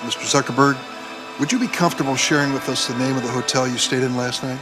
Mr. Zuckerberg, would you be comfortable sharing with us the name of the hotel you stayed in last night?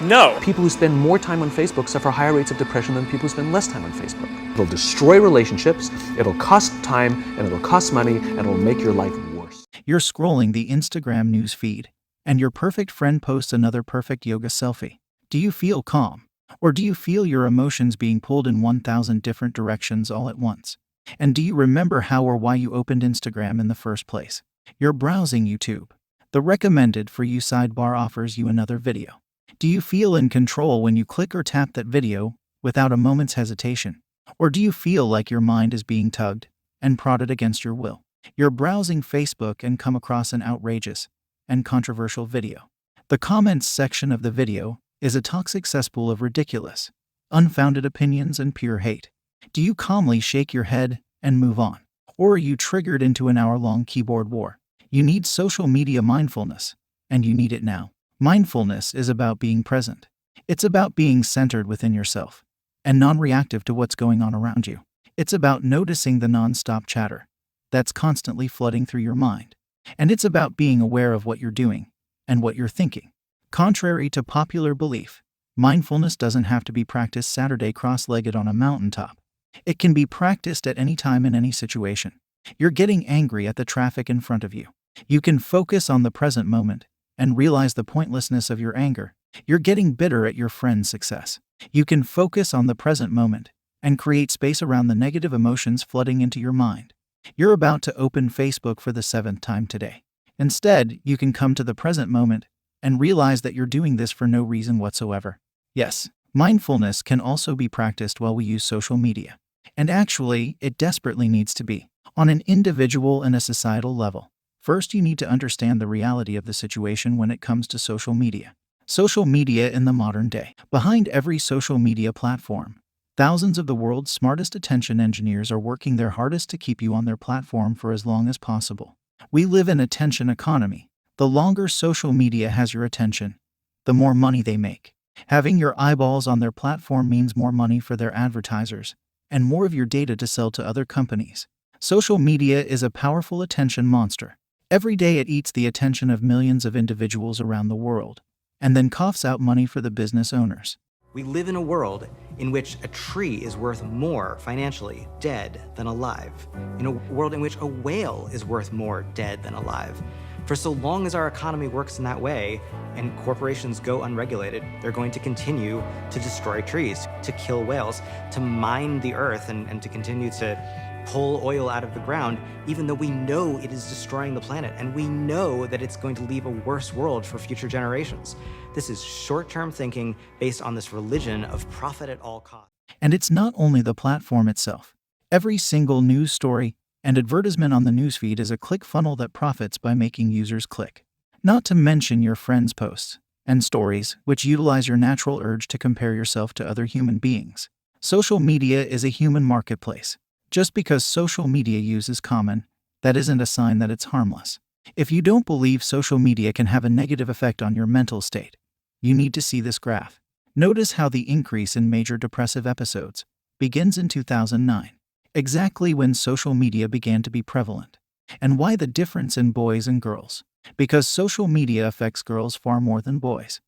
No. People who spend more time on Facebook suffer higher rates of depression than people who spend less time on Facebook. It'll destroy relationships, it'll cost time, and it'll cost money, and it'll make your life worse. You're scrolling the Instagram news feed, and your perfect friend posts another perfect yoga selfie. Do you feel calm? Or do you feel your emotions being pulled in 1,000 different directions all at once? And do you remember how or why you opened Instagram in the first place? You're browsing YouTube. The recommended for you sidebar offers you another video. Do you feel in control when you click or tap that video without a moment's hesitation? Or do you feel like your mind is being tugged and prodded against your will? You're browsing Facebook and come across an outrageous and controversial video. The comments section of the video is a toxic cesspool of ridiculous, unfounded opinions and pure hate. Do you calmly shake your head and move on? Or are you triggered into an hour-long keyboard war? You need social media mindfulness, and you need it now. Mindfulness is about being present. It's about being centered within yourself and non-reactive to what's going on around you. It's about noticing the non-stop chatter that's constantly flooding through your mind. And it's about being aware of what you're doing and what you're thinking. Contrary to popular belief, mindfulness doesn't have to be practiced Saturday cross-legged on a mountaintop. It can be practiced at any time in any situation. You're getting angry at the traffic in front of you. You can focus on the present moment and realize the pointlessness of your anger. You're getting bitter at your friend's success. You can focus on the present moment and create space around the negative emotions flooding into your mind. You're about to open Facebook for the 7th time today. Instead, you can come to the present moment and realize that you're doing this for no reason whatsoever. Yes, mindfulness can also be practiced while we use social media. And actually, it desperately needs to be, on an individual and a societal level. First, you need to understand the reality of the situation when it comes to social media. Social media in the modern day. Behind every social media platform, thousands of the world's smartest attention engineers are working their hardest to keep you on their platform for as long as possible. We live in an attention economy. The longer social media has your attention, the more money they make. Having your eyeballs on their platform means more money for their advertisers and more of your data to sell to other companies. Social media is a powerful attention monster. Every day it eats the attention of millions of individuals around the world, and then coughs out money for the business owners. We live in a world in which a tree is worth more financially dead than alive. In a world in which a whale is worth more dead than alive. For so long as our economy works in that way and corporations go unregulated, they're going to continue to destroy trees, to kill whales, to mine the earth and to continue to pull oil out of the ground, even though we know it is destroying the planet and we know that it's going to leave a worse world for future generations. This is short-term thinking based on this religion of profit at all costs. And it's not only the platform itself. Every single news story and advertisement on the newsfeed is a click funnel that profits by making users click. Not to mention your friends' posts and stories, which utilize your natural urge to compare yourself to other human beings. Social media is a human marketplace. Just because social media use is common, that isn't a sign that it's harmless. If you don't believe social media can have a negative effect on your mental state, you need to see this graph. Notice how the increase in major depressive episodes begins in 2009, exactly when social media began to be prevalent. And why the difference in boys and girls? Because social media affects girls far more than boys.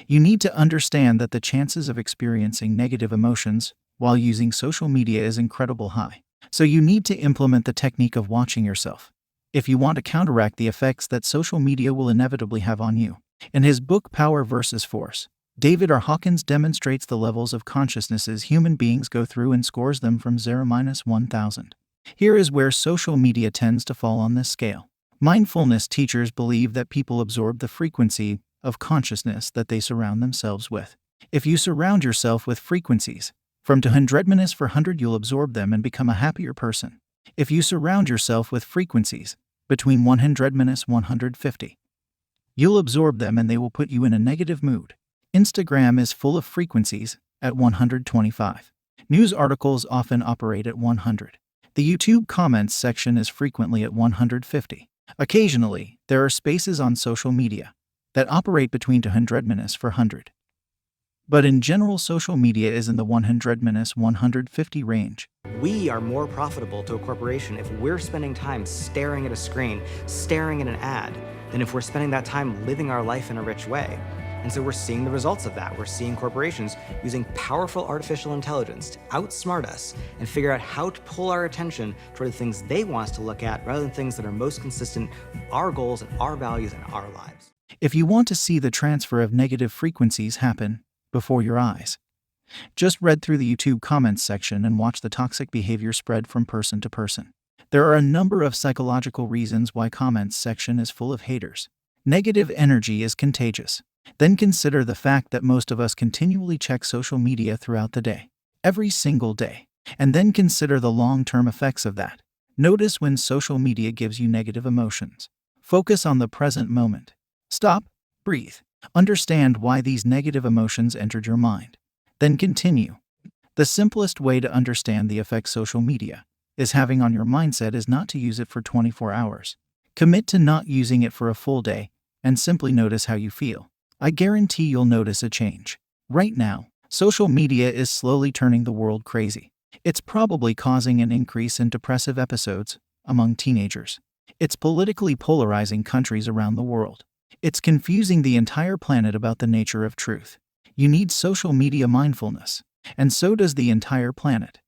You need to understand that the chances of experiencing negative emotions while using social media is incredibly high. So you need to implement the technique of watching yourself if you want to counteract the effects that social media will inevitably have on you. In his book Power versus Force, David R. Hawkins demonstrates the levels of consciousnesses human beings go through and scores them from 0-1,000. Here is where social media tends to fall on this scale. Mindfulness teachers believe that people absorb the frequency of consciousness that they surround themselves with. If you surround yourself with frequencies from 200 for 100, you'll absorb them and become a happier person. If you surround yourself with frequencies between 100 150, you'll absorb them and they will put you in a negative mood. Instagram is full of frequencies at 125. News articles often operate at 100. The YouTube comments section is frequently at 150. Occasionally, there are spaces on social media that operate between 200 for 100. But in general, social media is in the 100-150 range. We are more profitable to a corporation if we're spending time staring at a screen, staring at an ad, than if we're spending that time living our life in a rich way. And so we're seeing the results of that. We're seeing corporations using powerful artificial intelligence to outsmart us and figure out how to pull our attention toward the things they want us to look at rather than things that are most consistent with our goals and our values and our lives. If you want to see the transfer of negative frequencies happen before your eyes, just read through the YouTube comments section and watch the toxic behavior spread from person to person. There are a number of psychological reasons why comments section is full of haters. Negative energy is contagious. Then consider the fact that most of us continually check social media throughout the day, every single day, and then consider the long-term effects of that. Notice when social media gives you negative emotions. Focus on the present moment. Stop, breathe, understand why these negative emotions entered your mind. Then continue. The simplest way to understand the effects social media is having on your mindset is not to use it for 24 hours. Commit to not using it for a full day and simply notice how you feel. I guarantee you'll notice a change. Right now, social media is slowly turning the world crazy. It's probably causing an increase in depressive episodes among teenagers. It's politically polarizing countries around the world. It's confusing the entire planet about the nature of truth. You need social media mindfulness, and so does the entire planet.